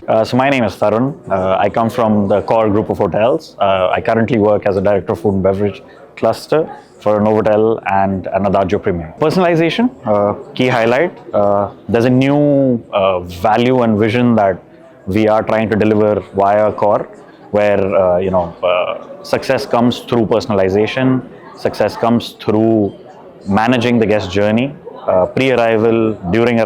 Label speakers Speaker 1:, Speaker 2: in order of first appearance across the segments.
Speaker 1: So my name is Tarun. I come from the Accor group of hotels. I currently work as a Director of Food and Beverage Cluster for a Novotel and an Adagio Premium. Personalization, key highlight. There's a new value and vision that we are trying to deliver via Accor, where success comes through personalization. Success comes through managing the guest journey, pre-arrival, during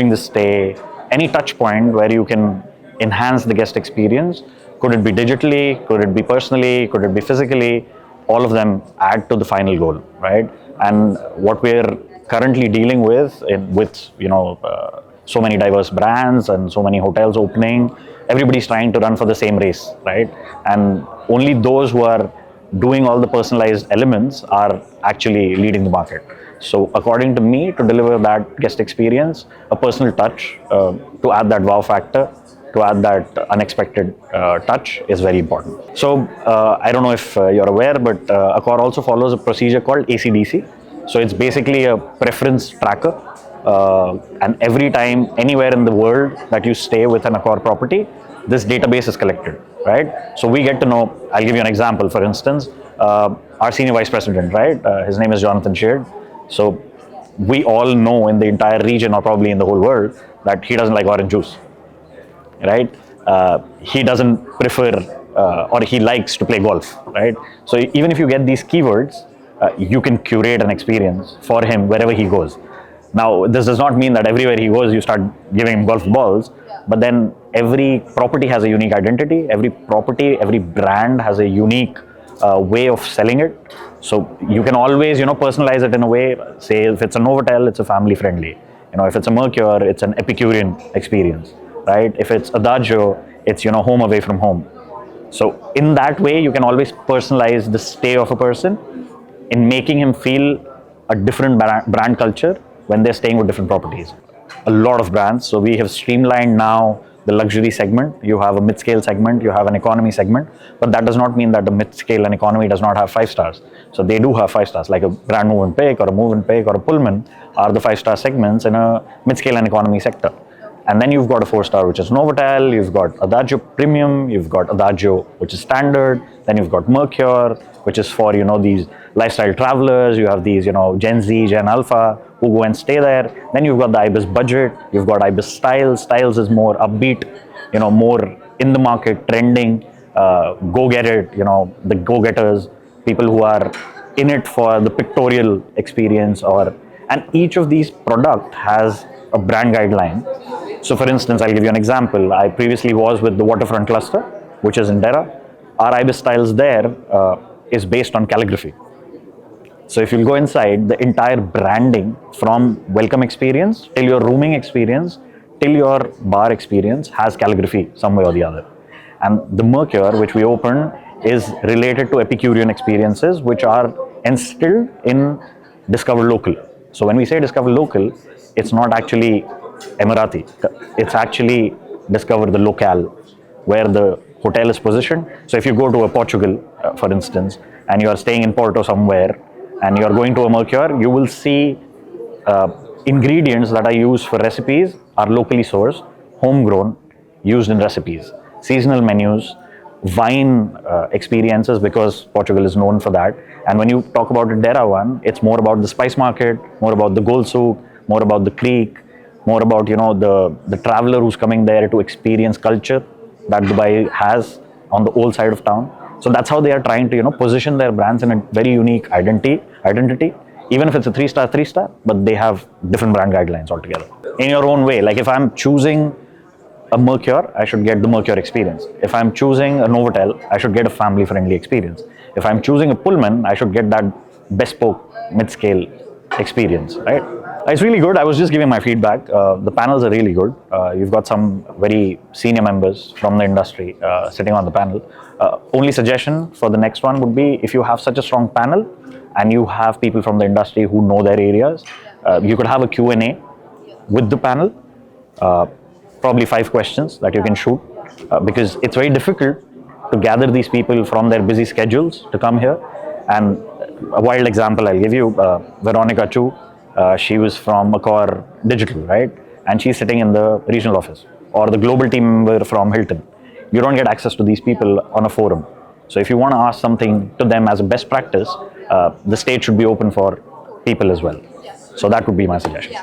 Speaker 1: the stay, any touch point where you can enhance the guest experience. Could it be digitally? Could it be personally? Could it be physically? All of them add to the final goal, right? And what we're currently dealing with, so many diverse brands and so many hotels opening, everybody's trying to run for the same race, right? And only those who are doing all the personalized elements are actually leading the market. So according to me, to deliver that guest experience, a personal touch, to add that wow factor, to add that unexpected touch is very important. So I don't know if you're aware, but Accor also follows a procedure called ACDC. So it's basically a preference tracker. And every time, anywhere in the world that you stay with an Accor property, this database is collected, right? So we get to know, I'll give you an example. For instance, our senior vice president, right? His name is Jonathan Sheard. So we all know in the entire region, or probably in the whole world, that he doesn't like orange juice, right? He doesn't prefer, or he likes to play golf, right? So even if you get these keywords, you can curate an experience for him wherever he goes. Now, this does not mean that everywhere he goes, you start giving him golf balls, but then every property has a unique identity. Every property, every brand has a unique way of selling it. So you can always, personalize it in a way. Say if it's a Novotel, it's a family friendly. If it's a Mercure, it's an Epicurean experience, right? If it's Adagio, it's home away from home. So in that way, you can always personalize the stay of a person in making him feel a different brand culture when they're staying with different properties. A lot of brands. So we have streamlined now the luxury segment. You have a mid-scale segment, you have an economy segment, but that does not mean that the mid-scale and economy does not have 5 stars. So they do have 5 stars, like a Grand Move and Pick or a Move and Pick or a Pullman are the 5-star segments in a mid-scale and economy sector. And then you've got a 4-star, which is Novotel, you've got Adagio Premium, you've got Adagio, which is standard, then you've got Mercure, which is for, these lifestyle travelers, you have these, Gen Z, Gen Alpha, who go and stay there. Then you've got the Ibis Budget, you've got Ibis Styles. Styles is more upbeat, more in the market, trending, go get it, the go-getters, people who are in it for the pictorial experience, and each of these product has a brand guideline. So for instance, I'll give you an example. I previously was with the Waterfront Cluster, which is in Dera. Our Ibis Styles there is based on calligraphy. So if you'll go inside, the entire branding from welcome experience till your rooming experience, till your bar experience has calligraphy some way or the other. And the Mercure, which we opened, is related to Epicurean experiences, which are instilled in Discover Local. So when we say Discover Local, it's not actually Emirati. It's actually Discover the Locale, where the hotel is positioned. So if you go to a Portugal, for instance, and you are staying in Porto somewhere, and you are going to a Mercure, you will see ingredients that are used for recipes are locally sourced, homegrown, used in recipes. Seasonal menus, wine experiences, because Portugal is known for that. And when you talk about the Dera one, it's more about the spice market, more about the gold souk, more about the creek, more about the traveler who's coming there to experience culture that Dubai has on the old side of town. So that's how they are trying to position their brands in a very unique identity. Even if it's a 3-star, but they have different brand guidelines altogether. In your own way, like if I'm choosing a Mercure, I should get the Mercure experience. If I'm choosing a Novotel, I should get a family-friendly experience. If I'm choosing a Pullman, I should get that bespoke mid-scale experience, right? It's really good. I was just giving my feedback. The panels are really good. You've got some very senior members from the industry sitting on the panel. Only suggestion for the next one would be, if you have such a strong panel and you have people from the industry who know their areas, you could have a Q&A with the panel, probably 5 questions that you can shoot, because it's very difficult to gather these people from their busy schedules to come here. And a wild example I'll give you, Veronica Chu, she was from Accor Digital, right? And she's sitting in the regional office. or the global team member from Hilton. You don't get access to these people on a forum. So if you want to ask something to them as a best practice, the stage should be open for people as well. So that would be my suggestion.